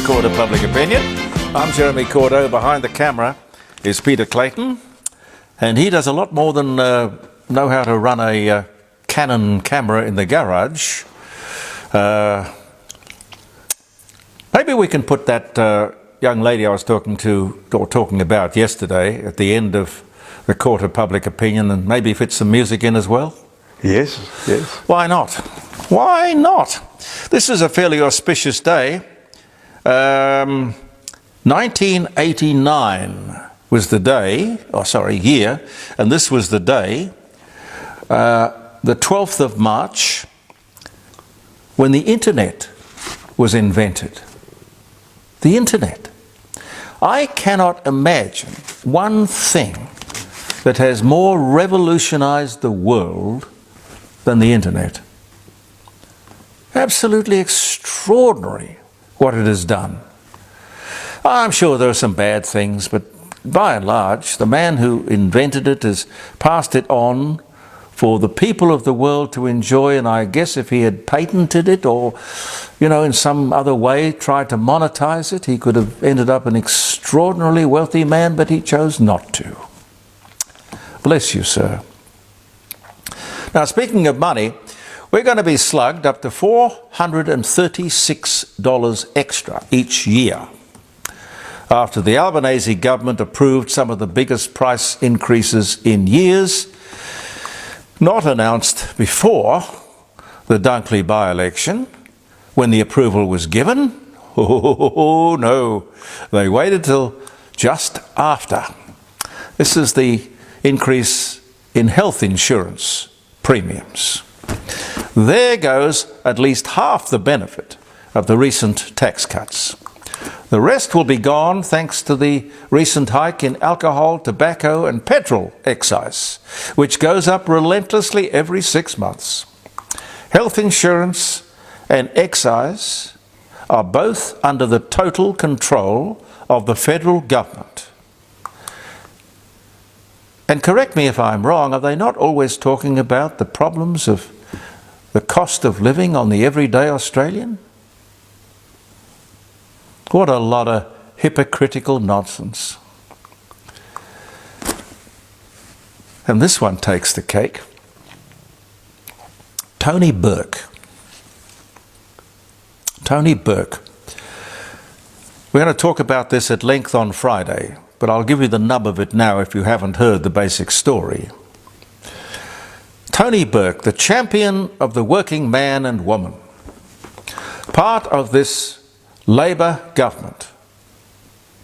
Court of Public Opinion. I'm Jeremy Cordo. Behind the camera is Peter Clayton, and he does a lot more than know how to run a Canon camera in the garage. Maybe we can put that young lady I was talking about yesterday at the end of the Court of Public Opinion, and maybe fit some music in as well. Yes. Why not? Why not? This is a fairly auspicious day. 1989 was the day, year, and this was the day, the 12th of March, when the internet was invented. The internet. I cannot imagine one thing that has more revolutionized the world than the internet. Absolutely extraordinary what it has done. I'm sure there are some bad things, but by and large, the man who invented it has passed it on for the people of the world to enjoy, and I guess if he had patented it or, in some other way tried to monetize it, he could have ended up an extraordinarily wealthy man, but he chose not to. Bless you, sir. Now, speaking of money, we're going to be slugged up to $436 extra each year after the Albanese government approved some of the biggest price increases in years, not announced before the Dunkley by-election when the approval was given. Oh no, they waited till just after. This is the increase in health insurance premiums. There goes at least half the benefit of the recent tax cuts. The rest will be gone thanks to the recent hike in alcohol, tobacco and petrol excise, which goes up relentlessly every 6 months. Health insurance and excise are both under the total control of the federal government. And correct me if I'm wrong, are they not always talking about the problems of the cost of living on the everyday Australian? What a lot of hypocritical nonsense. And this one takes the cake. Tony Burke. Tony Burke. We're going to talk about this at length on Friday, but I'll give you the nub of it now if you haven't heard the basic story. Tony Burke, the champion of the working man and woman, part of this Labor government,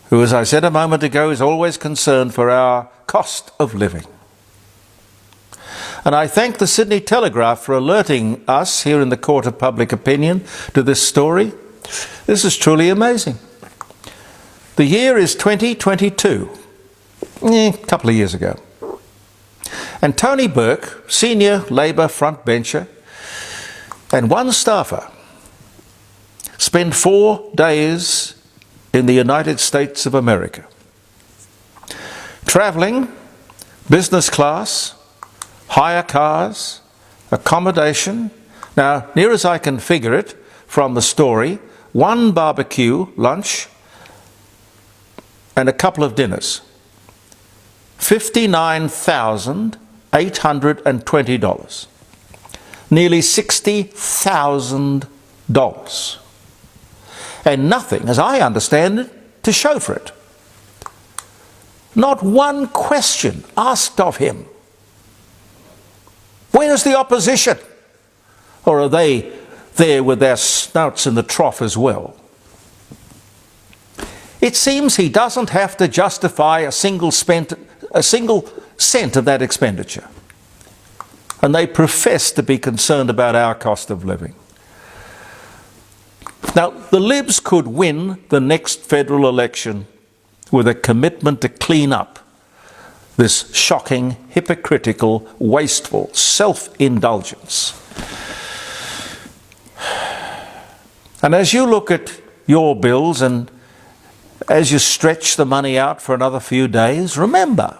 who, as I said a moment ago, is always concerned for our cost of living. And I thank the Sydney Telegraph for alerting us here in the Court of Public Opinion to this story. This is truly amazing. The year is 2022, a couple of years ago. And Tony Burke, senior Labor frontbencher, and one staffer spend 4 days in the United States of America, travelling business class, hire cars, accommodation. Now, near as I can figure it from the story, one barbecue lunch and a couple of dinners. $59,820. Nearly $60,000. And nothing, as I understand it, to show for it. Not one question asked of him. Where's the opposition? Or are they there with their snouts in the trough as well? It seems he doesn't have to justify a single cent of that expenditure. And they profess to be concerned about our cost of living. Now, the Libs could win the next federal election with a commitment to clean up this shocking, hypocritical, wasteful self-indulgence. And as you look at your bills and as you stretch the money out for another few days, remember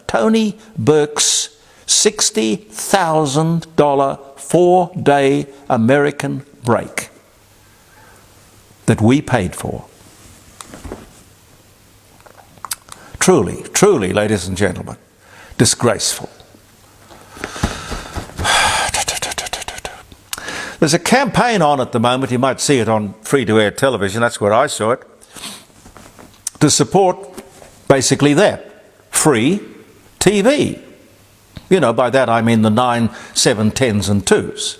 Tony Burke's $60,000 4-day American break. that we paid for. Truly, truly, ladies and gentlemen, disgraceful. There's a campaign on at the moment, you might see it on free-to-air television, that's where I saw it, to support basically that, free TV. You know, by that I mean the 9, 7, 10s and 2s.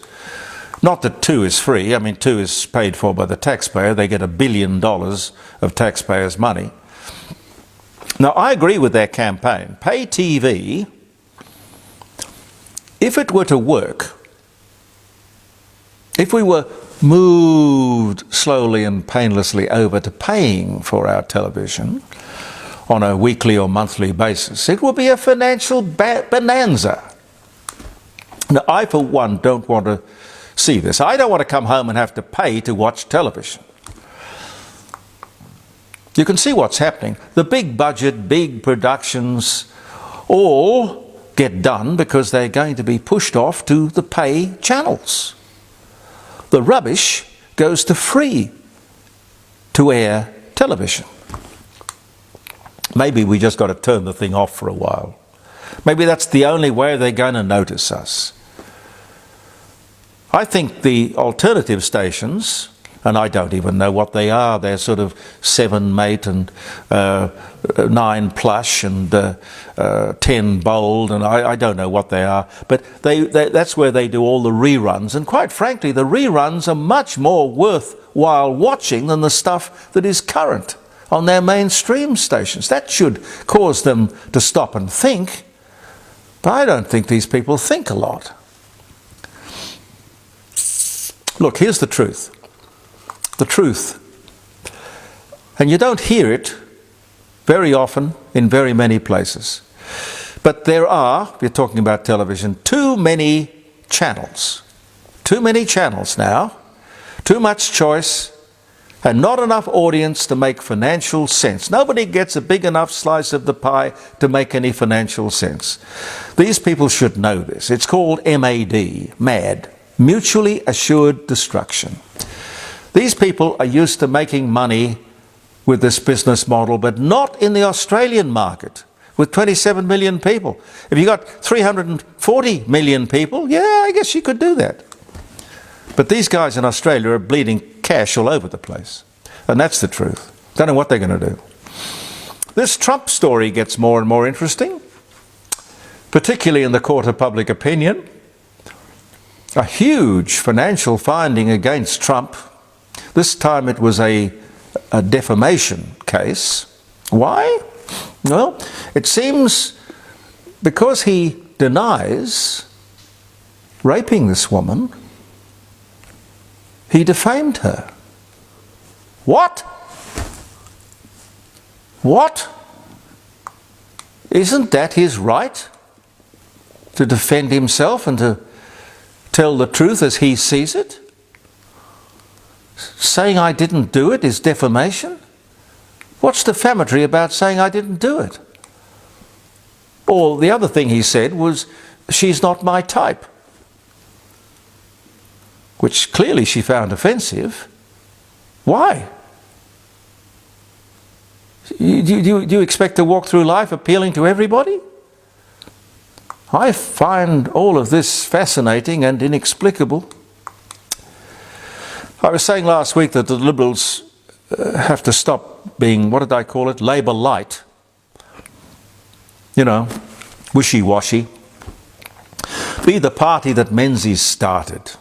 Not that 2 is free, I mean 2 is paid for by the taxpayer, they get $1 billion of taxpayers' money. Now I agree with their campaign. Pay TV, if it were to work, if we were moved slowly and painlessly over to paying for our television on a weekly or monthly basis, it would be a financial bonanza. Now, I, for one, don't want to see this. I don't want to come home and have to pay to watch television. You can see what's happening. The big budget, big productions all get done because they're going to be pushed off to the pay channels. The rubbish goes to free-to-air television. Maybe we just got to turn the thing off for a while. Maybe that's the only way they're going to notice us. I think the alternative stations, and I don't even know what they are, they're sort of 7 mate and 9 plush and 10 bold, and I don't know what they are, but that's where they do all the reruns, and quite frankly the reruns are much more worthwhile watching than the stuff that is current on their mainstream stations. That should cause them to stop and think, but I don't think these people think a lot. Look, here's the truth. The truth. And you don't hear it very often in very many places. But there are, we're talking about television, too many channels. Too many channels now. Too much choice and not enough audience to make financial sense. Nobody gets a big enough slice of the pie to make any financial sense. These people should know this. It's called MAD, MAD, Mutually Assured Destruction. These people are used to making money with this business model, but not in the Australian market with 27 million people. If you got 340 million people, yeah, I guess you could do that. But these guys in Australia are bleeding cash all over the place. And that's the truth. Don't know what they're going to do. This Trump story gets more and more interesting, particularly in the court of public opinion. A huge financial finding against Trump. This time it was a defamation case. Why? Well, it seems because he denies raping this woman, he defamed her. What? What? Isn't that his right? To defend himself and to tell the truth as he sees it? Saying I didn't do it is defamation? What's defamatory about saying I didn't do it? Or the other thing he said was, she's not my type, which clearly she found offensive. Why? Do you expect to walk through life appealing to everybody? I find all of this fascinating and inexplicable. I was saying last week that the Liberals have to stop being, what did I call it, Labour light. You know, wishy-washy. Be the party that Menzies started.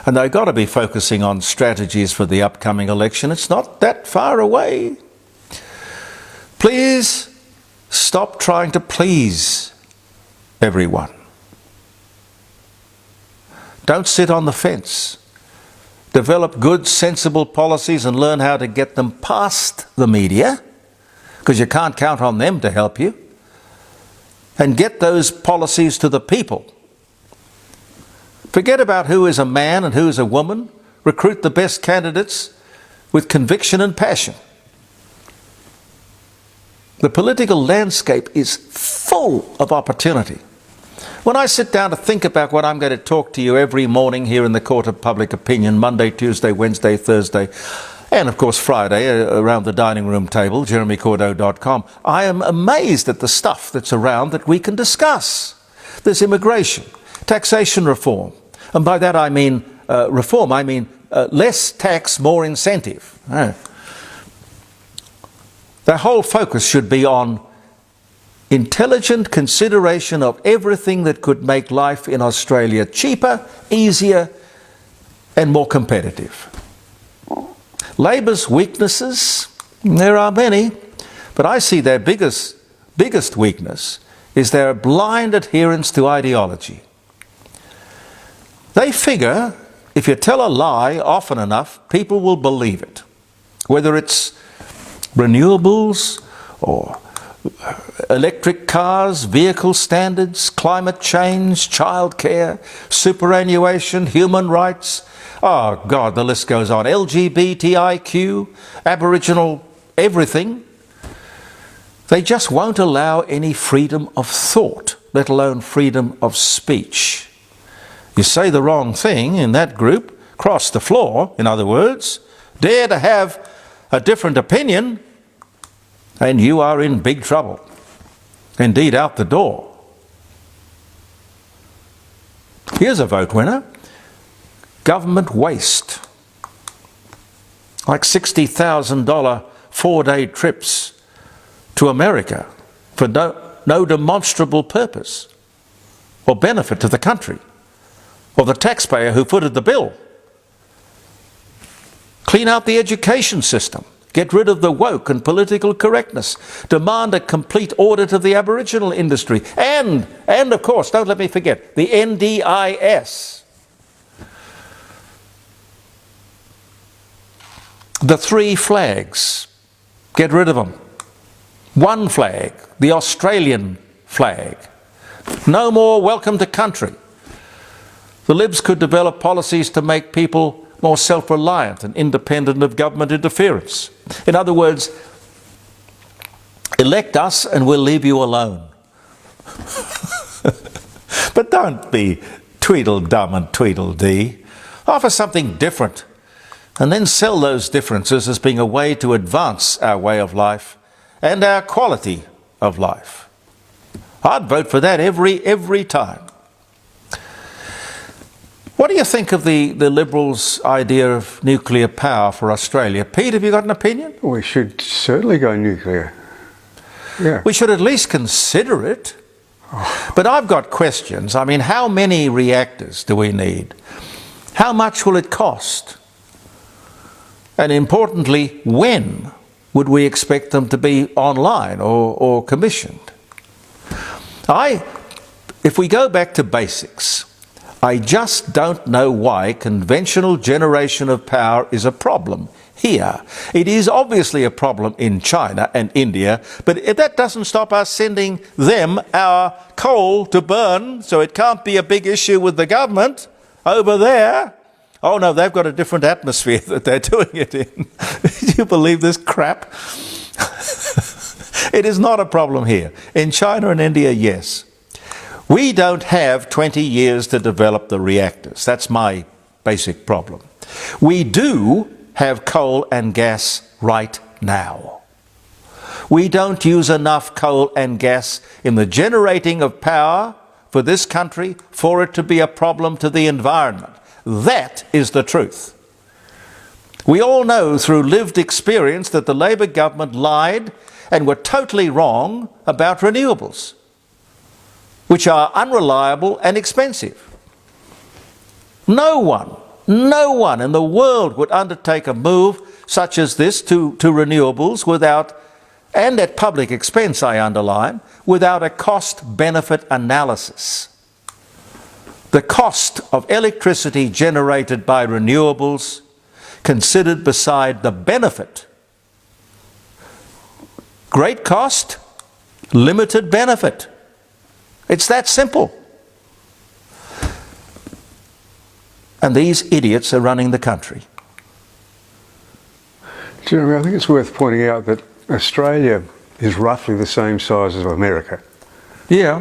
And they've got to be focusing on strategies for the upcoming election. It's not that far away. Please stop trying to please everyone. Don't sit on the fence. Develop good, sensible policies and learn how to get them past the media, because you can't count on them to help you. And get those policies to the people. Forget about who is a man and who is a woman. Recruit the best candidates with conviction and passion. The political landscape is full of opportunity. When I sit down to think about what I'm going to talk to you every morning here in the Court of Public Opinion, Monday, Tuesday, Wednesday, Thursday, And of course Friday, around the dining room table, jeremycordeaux.com, I am amazed at the stuff that's around that we can discuss. There's immigration, taxation reform, and by that I mean reform, I mean less tax, more incentive. The whole focus should be on intelligent consideration of everything that could make life in Australia cheaper, easier, and more competitive. Labor's weaknesses, there are many, but I see their biggest weakness is their blind adherence to ideology. They figure if you tell a lie often enough, people will believe it. Whether it's renewables or electric cars, vehicle standards, climate change, childcare, superannuation, human rights. Oh God, the list goes on. LGBTIQ, Aboriginal, everything. They just won't allow any freedom of thought, let alone freedom of speech. You say the wrong thing in that group, cross the floor, in other words, dare to have a different opinion, and you are in big trouble. Indeed, out the door. Here's a vote winner. Government waste. Like $60,000 four-day trips to America for no demonstrable purpose or benefit to the country or the taxpayer who footed the bill. Clean out the education system. Get rid of the woke and political correctness. Demand a complete audit of the Aboriginal industry. And of course, don't let me forget, the NDIS. The 3 flags. Get rid of them. One flag, the Australian flag. No more welcome to country. The Libs could develop policies to make people more self-reliant and independent of government interference. In other words, elect us and we'll leave you alone. But don't be Tweedledum and Tweedledee. Offer something different and then sell those differences as being a way to advance our way of life and our quality of life. I'd vote for that every time. What do you think of the Liberals' idea of nuclear power for Australia? Pete, have you got an opinion? We should certainly go nuclear. Yeah. We should at least consider it. Oh. But I've got questions. I mean, how many reactors do we need? How much will it cost? And importantly, when would we expect them to be online or commissioned? If we go back to basics, I just don't know why conventional generation of power is a problem here. It is obviously a problem in China and India, but that doesn't stop us sending them our coal to burn, so it can't be a big issue with the government over there. Oh no, they've got a different atmosphere that they're doing it in. Do you believe this crap? It is not a problem here. In China and India, yes. We don't have 20 years to develop the reactors. That's my basic problem. We do have coal and gas right now. We don't use enough coal and gas in the generating of power for this country for it to be a problem to the environment. That is the truth. We all know through lived experience that the Labor government lied and were totally wrong about renewables, which are unreliable and expensive. No one in the world would undertake a move such as this to renewables without, and at public expense I underline, without a cost-benefit analysis. The cost of electricity generated by renewables considered beside the benefit. Great cost, limited benefit. It's that simple. And these idiots are running the country. Jeremy, I think it's worth pointing out that Australia is roughly the same size as America. Yeah.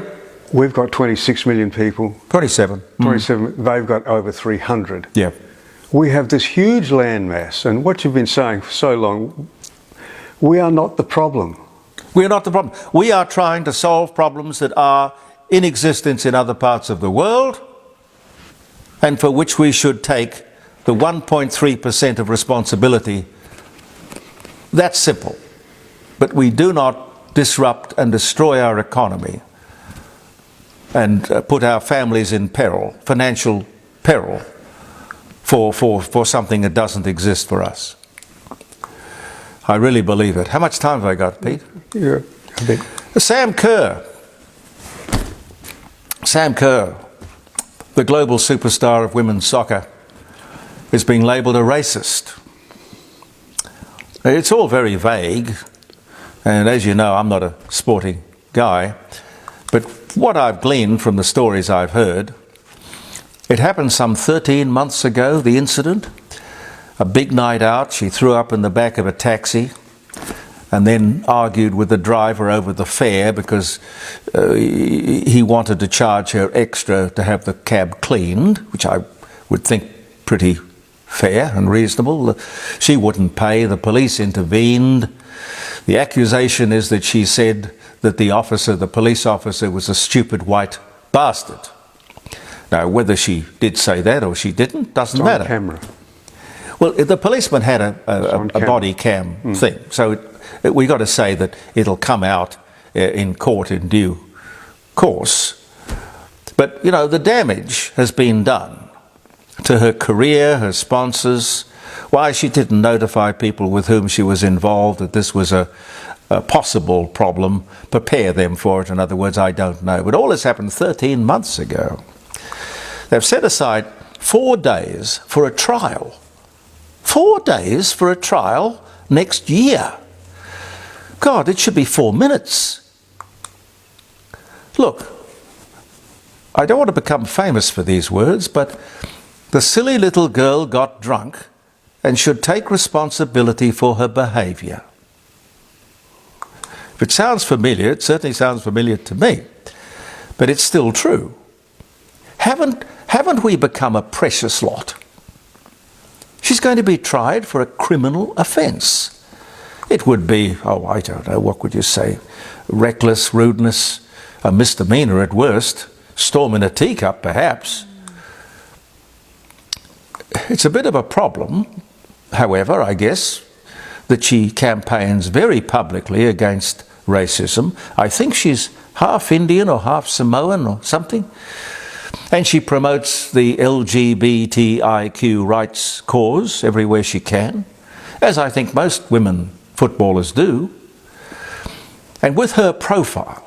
We've got 26 million people. 27. 27. They've got over 300. Yeah. We have this huge landmass, and what you've been saying for so long, we are not the problem. We are not the problem. We are trying to solve problems that are in existence in other parts of the world, and for which we should take the 1.3% of responsibility. That's simple. But we do not disrupt and destroy our economy and put our families in peril, financial peril, for something that doesn't exist for us. I really believe it. How much time have I got, Pete? Yeah, a bit. Sam Kerr, the global superstar of women's soccer, is being labelled a racist. It's all very vague, and as you know, I'm not a sporting guy, but what I've gleaned from the stories I've heard, it happened some 13 months ago, the incident. A big night out, she threw up in the back of a taxi and then argued with the driver over the fare because he wanted to charge her extra to have the cab cleaned, which I would think pretty fair and reasonable. She wouldn't pay. The police intervened. The accusation is that she said that the police officer, was a stupid white bastard. Now, whether she did say that or she didn't, doesn't matter. On camera. Well, the policeman had a body cam thing, so we got to say that it'll come out in court in due course. But, you know, the damage has been done to her career, her sponsors. Why she didn't notify people with whom she was involved that this was a possible problem, prepare them for it, in other words, I don't know. But all this happened 13 months ago. They've set aside 4 days for a trial. 4 days for a trial next year. God, it should be 4 minutes. Look, I don't want to become famous for these words, but the silly little girl got drunk and should take responsibility for her behaviour. If it sounds familiar, it certainly sounds familiar to me, but it's still true. Haven't we become a precious lot? She's going to be tried for a criminal offence. It would be, I don't know, what would you say? Reckless rudeness, a misdemeanour at worst, storm in a teacup perhaps. It's a bit of a problem, however, I guess, that she campaigns very publicly against racism. I think she's half Indian or half Samoan or something. And she promotes the LGBTIQ rights cause everywhere she can, as I think most women footballers do. And with her profile,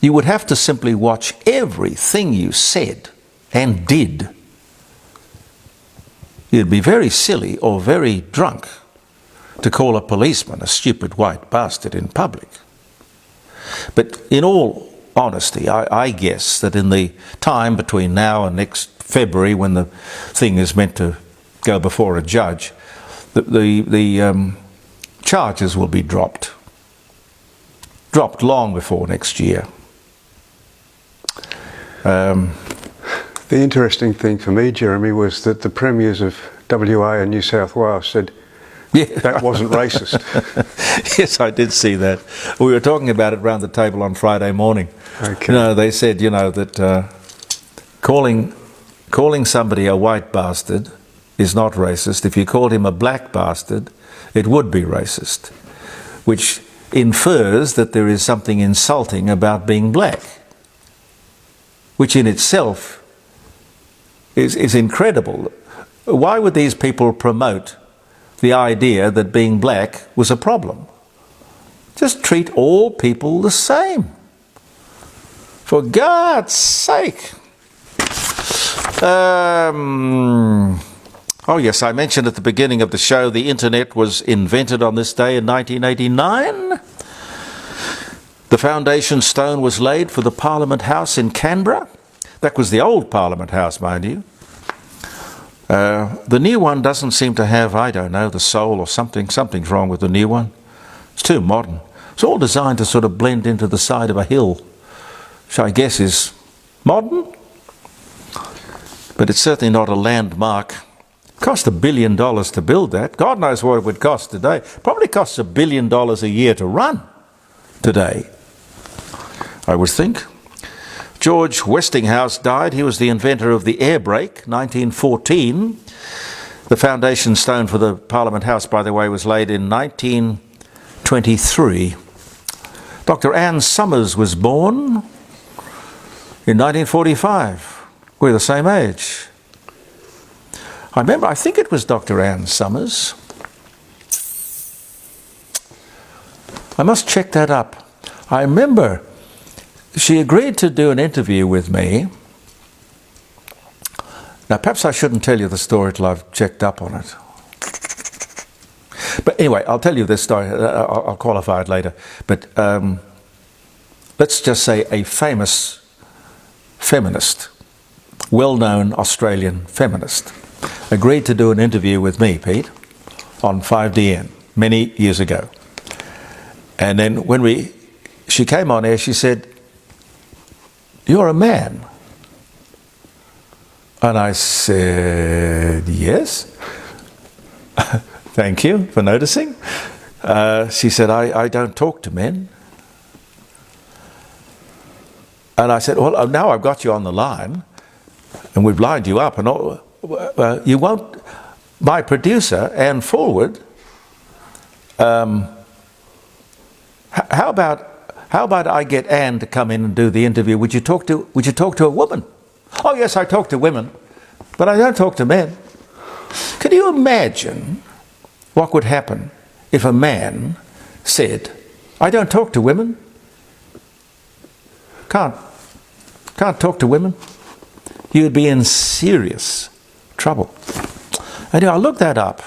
you would have to simply watch everything you said and did. You'd be very silly or very drunk to call a policeman a stupid white bastard in public. But in all honesty, I guess that in the time between now and next February, when the thing is meant to go before a judge, the charges will be dropped long before next year. The interesting thing for me, Jeremy, was that the premiers of WA and New South Wales said that wasn't racist. Yes, I did see that. We were talking about it round the table on Friday morning. Okay. You know, they said, you know, that calling somebody a white bastard is not racist. If you called him a black bastard, it would be racist, which infers that there is something insulting about being black, which in itself is incredible. Why would these people promote the idea that being black was a problem? Just treat all people the same. For God's sake. Oh yes, I mentioned at the beginning of the show the internet was invented on this day in 1989. The foundation stone was laid for the Parliament House in Canberra. That was the old Parliament House, mind you. The new one doesn't seem to have, I don't know, the soul or something. Something's wrong with the new one. It's too modern. It's all designed to sort of blend into the side of a hill, which I guess is Modern, but it's certainly not a landmark. Cost $1 billion to build that. God knows what it would cost today. Probably costs $1 billion a year to run today, I would think. George Westinghouse died. He was the inventor of the air brake, 1914. The foundation stone for the Parliament House, by the way, was laid in 1923. Dr. Ann Summers was born in 1945. We're the same age. I think it was Dr. Ann Summers. I must check that up. I remember she agreed to do an interview with me. Now, perhaps I shouldn't tell you the story till I've checked up on it. But anyway, I'll tell you this story. I'll qualify it later. But let's just say a famous feminist, well-known Australian feminist, agreed to do an interview with me, Pete, on 5DN many years ago. And then when she came on air, she said, "You're a man." And I said, "Yes." "Thank you for noticing." She said, I don't talk to men. And I said, "Well, now I've got you on the line, and we've lined you up, and all, you won't." My producer, Anne Forward, how about I get Anne to come in and do the interview? Would you talk to a woman? "Oh yes, I talk to women, but I don't talk to men." Can you imagine what would happen if a man said, "I don't talk to women. Can't talk to women"? You'd be in serious trouble. Anyway, I'll look that up.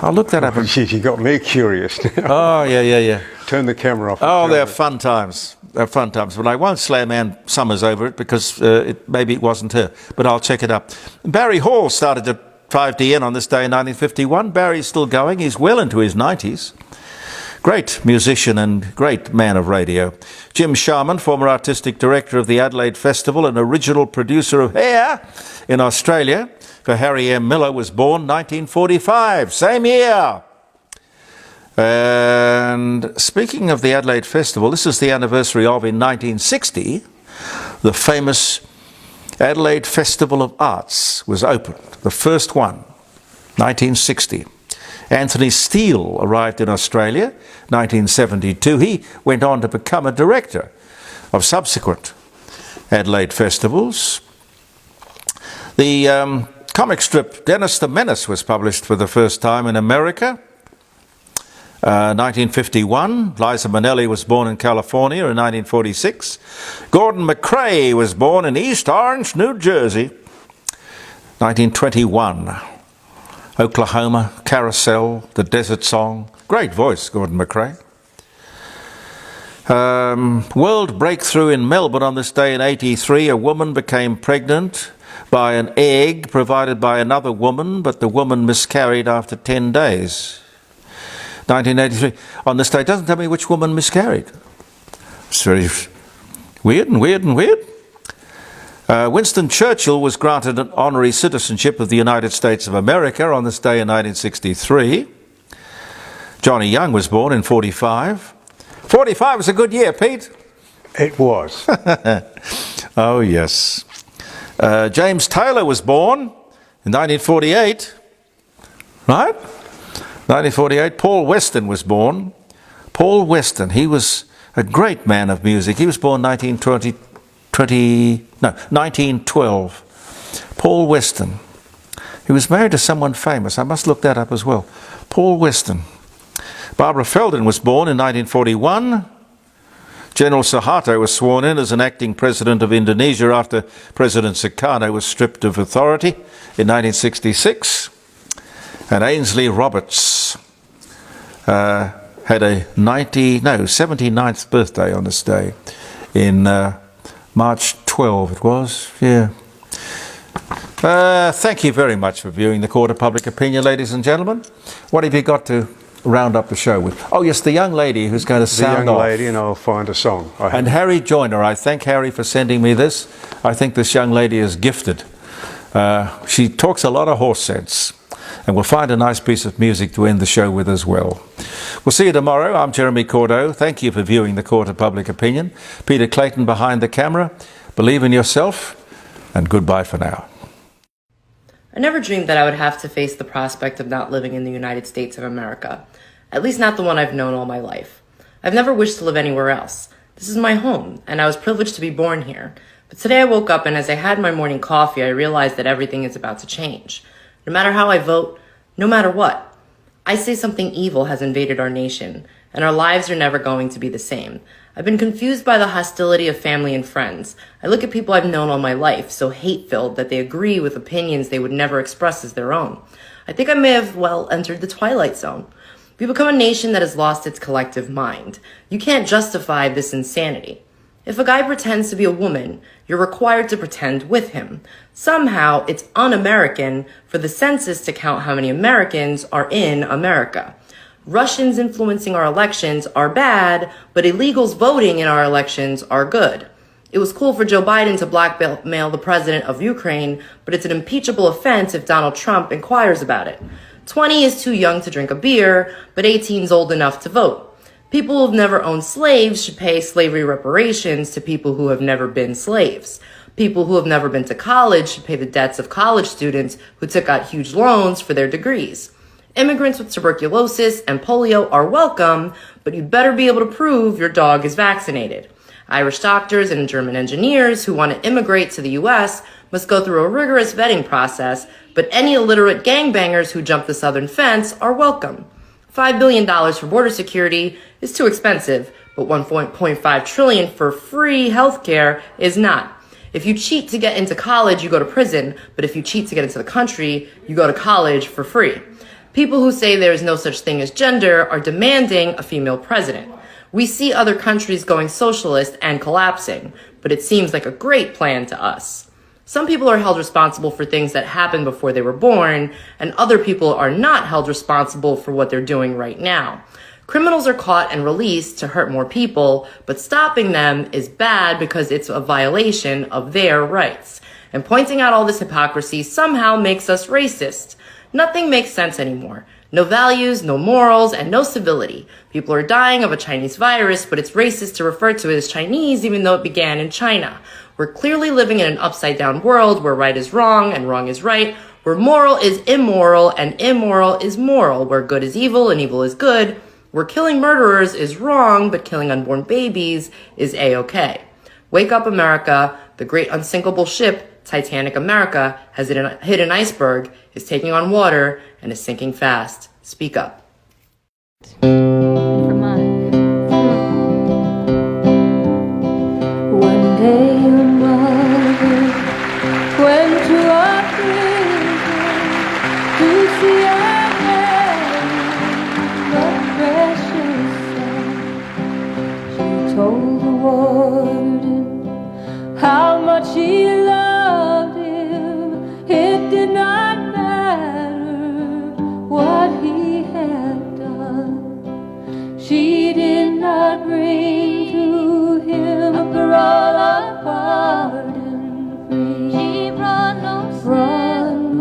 You got me curious now. Oh, yeah. Turn the camera off. Oh, they're fun times. But I won't slam Ann Summers over it because maybe it wasn't her. But I'll check it up. Barry Hall started at 5DN on this day in 1951. Barry's still going. He's well into his 90s. Great musician and great man of radio. Jim Sharman, former artistic director of the Adelaide Festival and original producer of Hair in Australia for Harry M. Miller, was born 1945, same year. And speaking of the Adelaide Festival, this is the anniversary of, in 1960, the famous Adelaide Festival of Arts was opened, the first one, 1960. Anthony Steele arrived in Australia, 1972. He went on to become a director of subsequent Adelaide festivals. The comic strip Dennis the Menace was published for the first time in America. 1951, Liza Minnelli was born in California in 1946. Gordon McCrae was born in East Orange, New Jersey, 1921. Oklahoma, Carousel, The Desert Song. Great voice, Gordon McCrae. World breakthrough in Melbourne on this day in 1983. A woman became pregnant by an egg provided by another woman, but the woman miscarried after 10 days. 1983. On this day, doesn't tell me which woman miscarried. It's very weird. Winston Churchill was granted an honorary citizenship of the United States of America on this day in 1963. Johnny Young was born in 45. 45 was a good year, Pete. It was. Oh, yes. James Taylor was born in 1948. Right? 1948. Paul Weston was born. Paul Weston, he was a great man of music. He was born 1912. Paul Weston. He was married to someone famous. I must look that up as well. Paul Weston. Barbara Feldon was born in 1941. General Suharto was sworn in as an acting president of Indonesia after President Sukarno was stripped of authority in 1966. And Ainsley Roberts had a 79th birthday on this day in March 12 it was, yeah. Thank you very much for viewing the Court of Public Opinion, ladies and gentlemen. What have you got to round up the show with? Oh yes, the young lady who's going to sound The young off. lady, and I'll find a song. And Harry Joyner, I thank Harry for sending me this. I think this young lady is gifted. She talks a lot of horse sense. And we'll find a nice piece of music to end the show with as well. We'll see you tomorrow. I'm Jeremy Cordeaux. Thank you for viewing the Court of Public Opinion. Peter Clayton behind the camera. Believe in yourself, and goodbye for now. I never dreamed that I would have to face the prospect of not living in the United States of America, at least not the one I've known all my life. I've never wished to live anywhere else. This is my home, and I was privileged to be born here. But today I woke up, and as I had my morning coffee, I realized that everything is about to change. No matter how I vote, no matter what, I say something evil has invaded our nation, and our lives are never going to be the same. I've been confused by the hostility of family and friends. I look at people I've known all my life, so hate-filled that they agree with opinions they would never express as their own. I think I may have, entered the twilight zone. We become a nation that has lost its collective mind. You can't justify this insanity. If a guy pretends to be a woman, you're required to pretend with him. Somehow, it's un-American for the census to count how many Americans are in America. Russians influencing our elections are bad, but illegals voting in our elections are good. It was cool for Joe Biden to blackmail the president of Ukraine, but it's an impeachable offense if Donald Trump inquires about it. 20 is too young to drink a beer, but 18 is old enough to vote. People who have never owned slaves should pay slavery reparations to people who have never been slaves. People who have never been to college should pay the debts of college students who took out huge loans for their degrees. Immigrants with tuberculosis and polio are welcome, but you better be able to prove your dog is vaccinated. Irish doctors and German engineers who want to immigrate to the U.S. must go through a rigorous vetting process, but any illiterate gangbangers who jump the southern fence are welcome. $5 billion for border security is too expensive, but $1.5 trillion for free healthcare is not. If you cheat to get into college, you go to prison, but if you cheat to get into the country, you go to college for free. People who say there is no such thing as gender are demanding a female president. We see other countries going socialist and collapsing, but it seems like a great plan to us. Some people are held responsible for things that happened before they were born, and other people are not held responsible for what they're doing right now. Criminals are caught and released to hurt more people, but stopping them is bad because it's a violation of their rights. And pointing out all this hypocrisy somehow makes us racist. Nothing makes sense anymore. No values, no morals, and no civility. People are dying of a Chinese virus, but it's racist to refer to it as Chinese even though it began in China. We're clearly living in an upside-down world where right is wrong and wrong is right, where moral is immoral and immoral is moral, where good is evil and evil is good, where killing murderers is wrong but killing unborn babies is A-okay. Wake up, America. The great unsinkable ship, Titanic America, has hit an iceberg, is taking on water, and is sinking fast. Speak up. One day your mother went to a prison to see a precious son. She told the warden how much she loved him. It did not matter what he had done. She did not bring to him a parole of pardon free. She brought no son,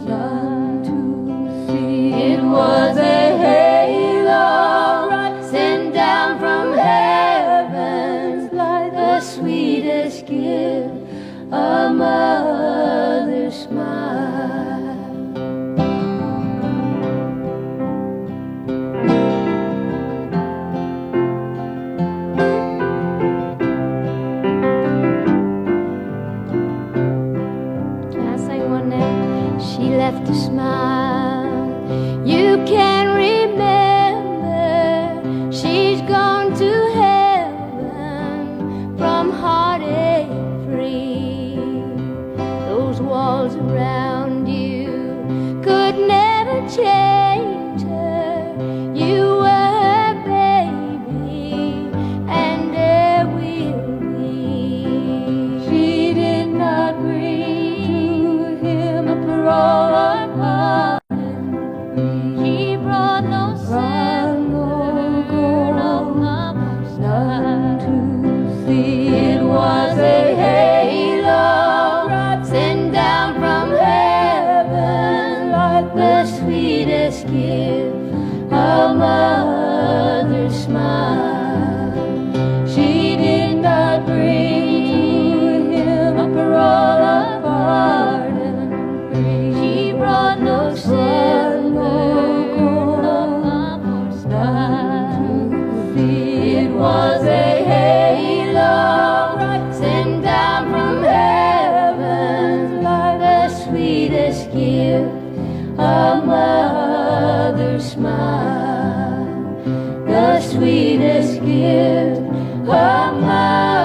none to see. It was a halo sent down from heaven, like the sweetest gift, a mother's smile. She left a smile. You can remember, she's gone to heaven from heartache free. Those walls around you could never change her. You were her baby, and there will be. She did not bring to him a parole of pardon free. She brought no silver or smile. It was a halo sent down from heaven, the sweetest gift, a mother's smile, the sweetest gift, a mother's